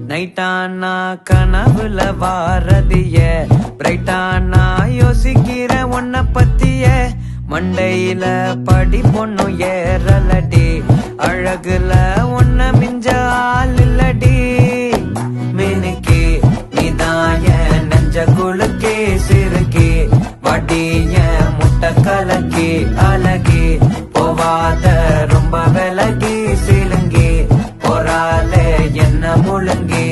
நைட்டானா கனவுல வாரதிய பிரைட்டானா யோசிக்கிற உன்ன பத்திய மண்டையில படி பொண்ணும் ஏறலடி அழகுல உன்ன மிஞ்ச ஆள் இல்லடி மினுக்கி நீதான் என் நெஞ்ச குலுக்கி சிறுக்கி வடிய முட்டை கலக்கி அழகி போவாத ரொம்ப விலகி சிலுங்கி போறாலே என்ன முழுங்கி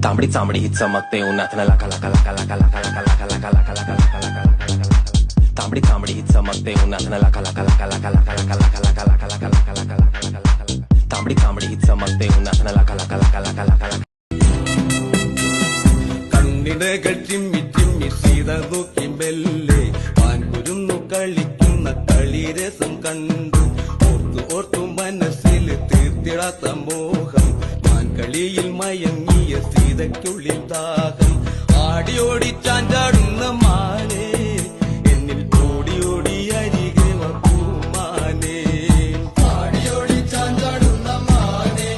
तांबडी चांबडी ही चमकते उन्हात लका लका लका लका लका लका लका लका लका लका लका लका तांबडी चांबडी ही चमकते उन्हात लका लका लका लका लका लका लका लका लका लका लका लका लका लका तांबडी चांबडी ही चमकते उन्हात लका लका लका लका लका लका കണ്ണിടകൾ ചിമ്മി ചിമ്മി സീത നോക്കി മെല്ലെ പാൻകുരുന്നു കളിക്കുന്ന കളിരസം കണ്ടു ഓർത്തു ഓർത്തു മനസ്സിൽ തീർത്തിടാത്ത മോഹം കളിയിൽ മയങ്ങിയ സീതയ്ക്കുള്ളിൽ ദാഹം ആടിയോടി ചാഞ്ചാടുന്ന മാനേ എന്നിൽ ഓടിയോടി അരികെ വപ്പൂമാനേ ആടിയോടി ചാഞ്ചാടുന്ന മാനേ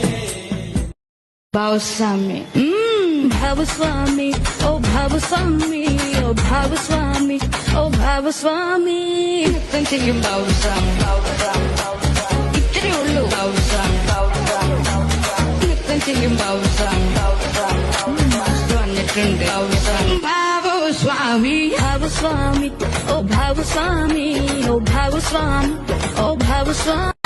ഭാവസ്വാമി ഭാവസ്വാമി ഓ ഭാവസ്വാമി ഓ ഭാവസ്വാമി ഓ ഭാവസ്വാമി നൃത്തം ചെയ്യും ഭാവസ്വാമി ഇത്രയേ ഉള്ളൂ ഭാവസ്വാമി ചെയ്യും ഭാവസ്വാമി വന്നിട്ടുണ്ട് ഭാവസ്വാമി ഭാവസ്വാമി ഓ ഭാവസ്വാമി ഓ ഭാവസ്വാമി ഓ ഭാവസ്വാമി